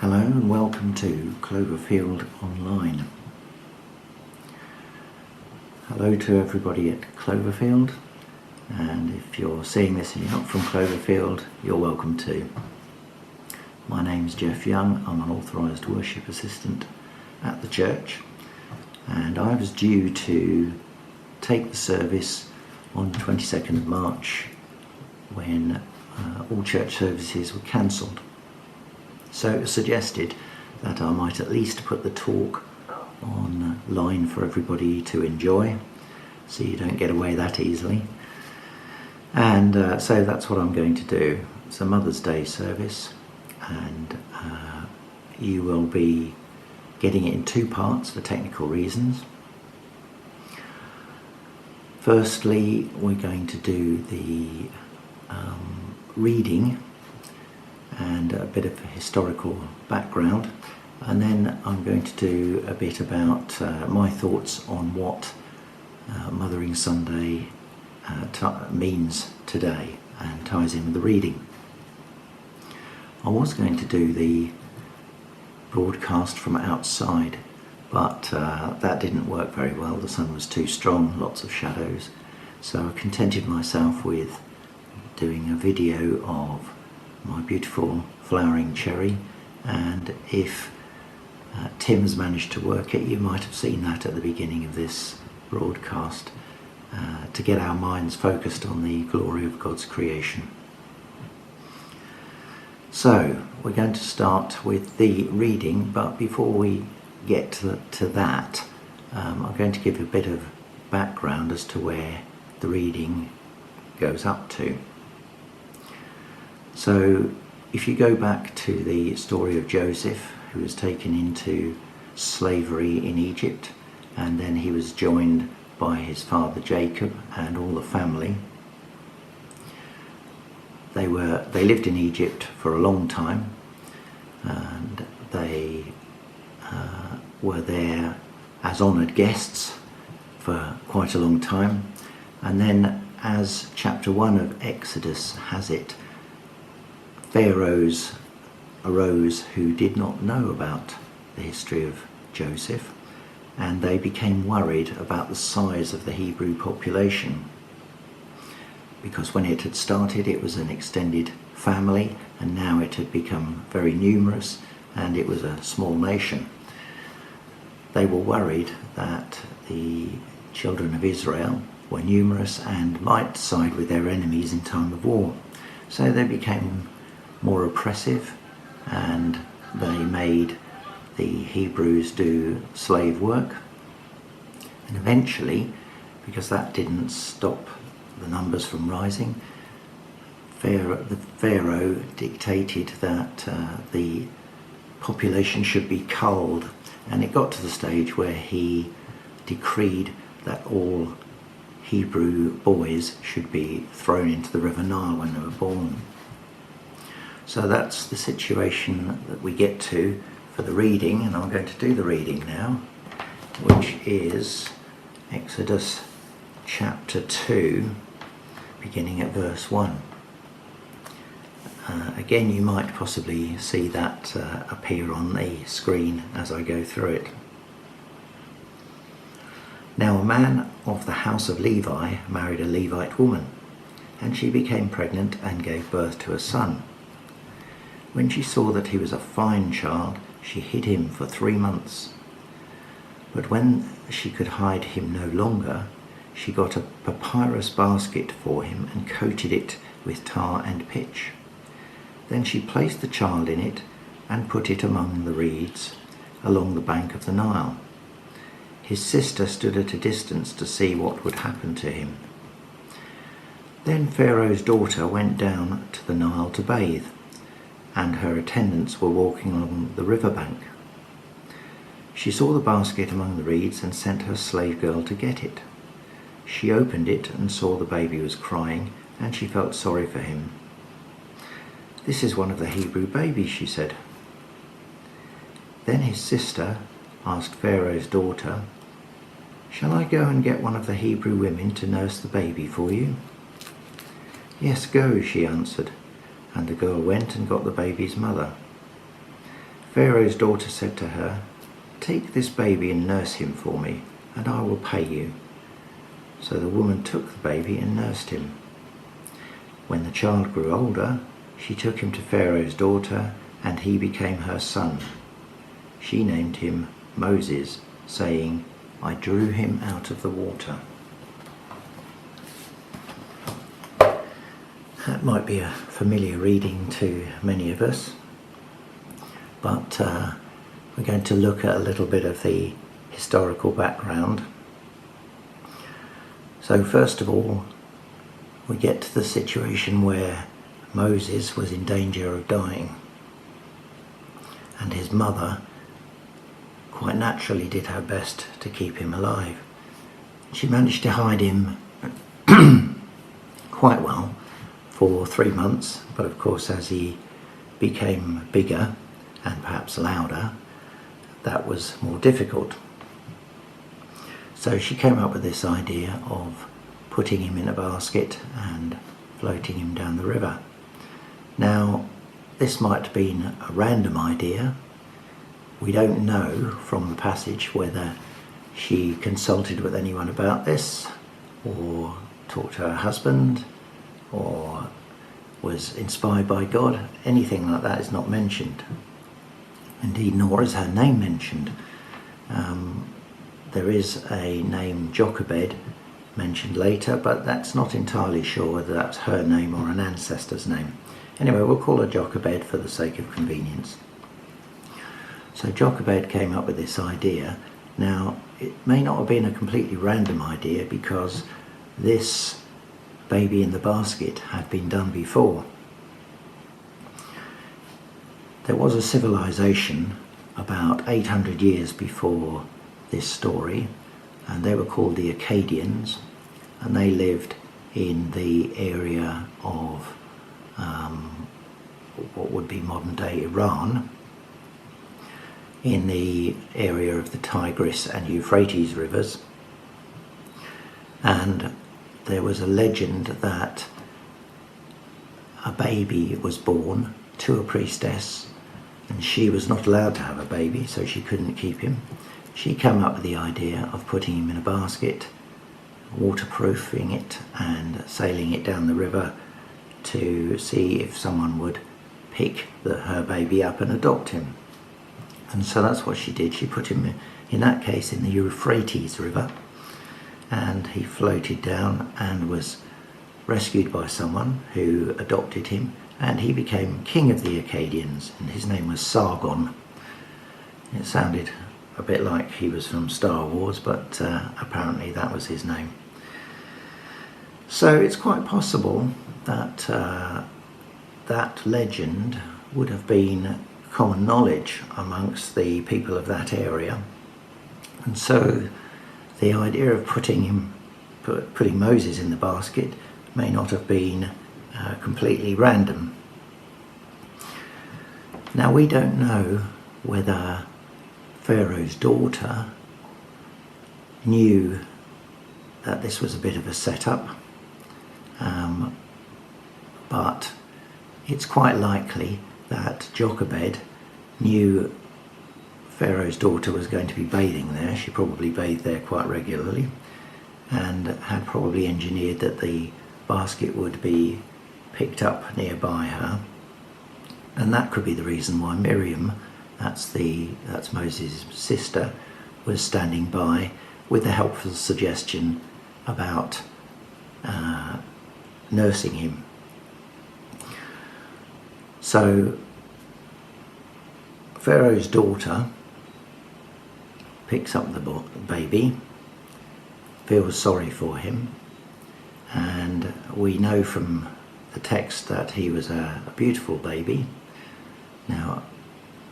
Hello and welcome to Cloverfield Online. Hello to everybody at Cloverfield, and if you're seeing this and you're not from Cloverfield, you're welcome too. My name's Geof Young. I'm an authorised worship assistant at the church, and I was due to take the service on the 22nd of March when all church services were cancelled. So it was suggested that I might at least put the talk online for everybody to enjoy, so you don't get away that easily. And so that's what I'm going to do. It's a Mother's Day service, and you will be getting it in two parts for technical reasons. Firstly, we're going to do the reading and a bit of historical background, and then I'm going to do a bit about my thoughts on what Mothering Sunday means today and ties in with the reading. I was going to do the broadcast from outside, but that didn't work very well. The sun was too strong, lots of shadows, so I contented myself with doing a video of my beautiful flowering cherry, and if Tim's managed to work it, you might have seen that at the beginning of this broadcast, to get our minds focused on the glory of God's creation. So we're going to start with the reading, but before we get to that, I'm going to give a bit of background as to where the reading goes up to. So if you go back to the story of Joseph, who was taken into slavery in Egypt, and then he was joined by his father Jacob and all the family. They lived in Egypt for a long time, and they were there as honoured guests for quite a long time. And then, as chapter 1 of Exodus has it, pharaohs arose who did not know about the history of Joseph, and they became worried about the size of the Hebrew population, because when it had started it was an extended family, and now it had become very numerous and it was a small nation. They were worried that the children of Israel were numerous and might side with their enemies in time of war, so they became more oppressive, and they made the Hebrews do slave work. And eventually, because that didn't stop the numbers from rising, the Pharaoh dictated that the population should be culled, and it got to the stage where he decreed that all Hebrew boys should be thrown into the River Nile when they were born. So that's the situation that we get to for the reading, and I'm going to do the reading now, which is Exodus chapter 2, beginning at verse 1. Again, you might possibly see that appear on the screen as I go through it. Now a man of the house of Levi married a Levite woman, and she became pregnant and gave birth to a son. When she saw that he was a fine child, she hid him for 3 months. But when she could hide him no longer, she got a papyrus basket for him and coated it with tar and pitch. Then she placed the child in it and put it among the reeds along the bank of the Nile. His sister stood at a distance to see what would happen to him. Then Pharaoh's daughter went down to the Nile to bathe, and her attendants were walking along the riverbank. She saw the basket among the reeds and sent her slave girl to get it. She opened it and saw the baby was crying, and she felt sorry for him. "This is one of the Hebrew babies," she said. Then his sister asked Pharaoh's daughter, "Shall I go and get one of the Hebrew women to nurse the baby for you?" "Yes, go," she answered, and the girl went and got the baby's mother. Pharaoh's daughter said to her, "Take this baby and nurse him for me, and I will pay you." So the woman took the baby and nursed him. When the child grew older, she took him to Pharaoh's daughter, and he became her son. She named him Moses, saying, "I drew him out of the water." That might be a familiar reading to many of us, but we're going to look at a little bit of the historical background. So first of all, we get to the situation where Moses was in danger of dying, and his mother quite naturally did her best to keep him alive. She managed to hide him quite well for 3 months, but of course as he became bigger and perhaps louder, that was more difficult. So she came up with this idea of putting him in a basket and floating him down the river. Now, this might have been a random idea. We don't know from the passage whether she consulted with anyone about this, or talked to her husband, or was inspired by God. Anything like that is not mentioned. Indeed, nor is her name mentioned. There is a name Jochebed mentioned later, but that's not entirely sure whether that's her name or an ancestor's name. Anyway, we'll call her Jochebed for the sake of convenience. So Jochebed came up with this idea. Now, it may not have been a completely random idea, because this baby in the basket had been done before. There was a civilization about 800 years before this story, and they were called the Akkadians, and they lived in the area of what would be modern day Iran, in the area of the Tigris and Euphrates rivers. And there was a legend that a baby was born to a priestess, and she was not allowed to have a baby, so she couldn't keep him. She came up with the idea of putting him in a basket, waterproofing it and sailing it down the river to see if someone would pick her baby up and adopt him. And so that's what she did. She put him, in that case, in the Euphrates River, and he floated down and was rescued by someone who adopted him, and he became king of the Akkadians, and his name was Sargon. It sounded a bit like he was from Star Wars, but apparently that was his name. So it's quite possible that that legend would have been common knowledge amongst the people of that area, and so the idea of putting Moses in the basket may not have been completely random. Now, we don't know whether Pharaoh's daughter knew that this was a bit of a setup, but it's quite likely that Jochebed knew Pharaoh's daughter was going to be bathing there. She probably bathed there quite regularly, and had probably engineered that the basket would be picked up nearby her. And that could be the reason why Miriam, that's Moses' sister, was standing by with a helpful suggestion about nursing him. So Pharaoh's daughter picks up the baby, feels sorry for him, and we know from the text that he was a beautiful baby. Now,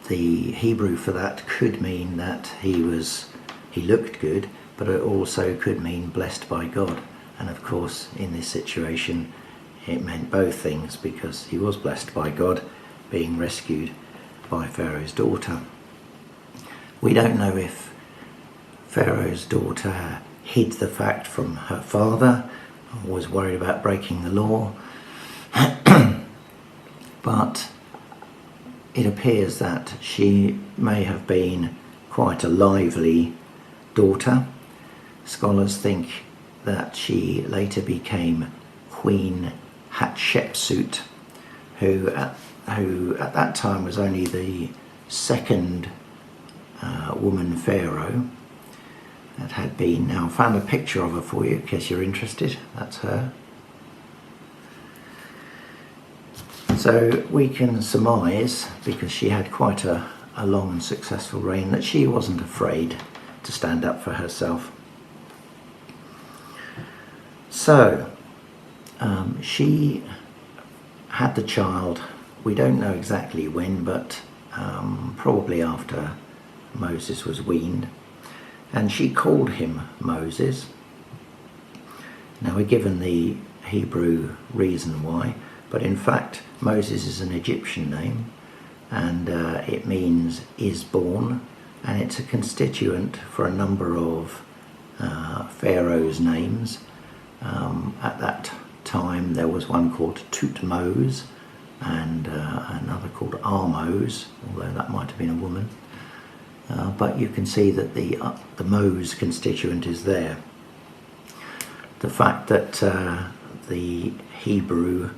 the Hebrew for that could mean that he looked good, but it also could mean blessed by God. And of course, in this situation, it meant both things, because he was blessed by God, being rescued by Pharaoh's daughter. We don't know if Pharaoh's daughter hid the fact from her father, or was worried about breaking the law, but it appears that she may have been quite a lively daughter. Scholars think that she later became Queen Hatshepsut, who at that time was only the second woman pharaoh that had been. Now I found a picture of her for you in case you're interested. That's her. So we can surmise, because she had quite a long and successful reign, that she wasn't afraid to stand up for herself. So she had the child, we don't know exactly when, but probably after Moses was weaned, and she called him Moses. Now we're given the Hebrew reason why, but in fact Moses is an Egyptian name, and it means is born, and it's a constituent for a number of pharaohs' names. At that time there was one called Tutmose and another called Ahmose, although that might have been a woman. But you can see that the Mose constituent is there. The fact that the Hebrew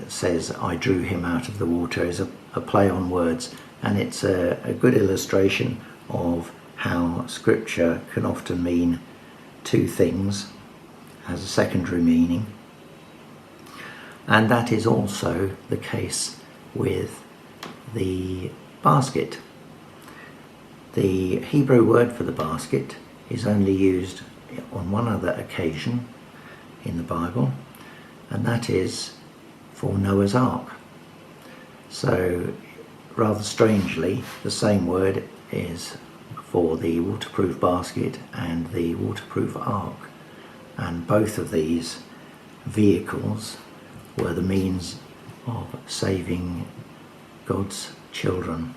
says I drew him out of the water is a play on words, and it's a good illustration of how scripture can often mean two things, has a secondary meaning. And that is also the case with the basket. The Hebrew word for the basket is only used on one other occasion in the Bible, and that is for Noah's Ark. So rather strangely, the same word is for the waterproof basket and the waterproof ark, and both of these vehicles were the means of saving God's children.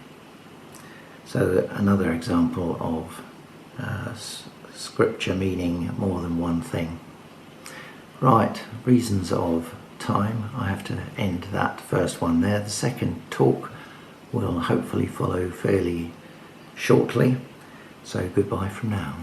So another example of scripture meaning more than one thing. Right, reasons of time, I have to end that first one there. The second talk will hopefully follow fairly shortly, so goodbye from now.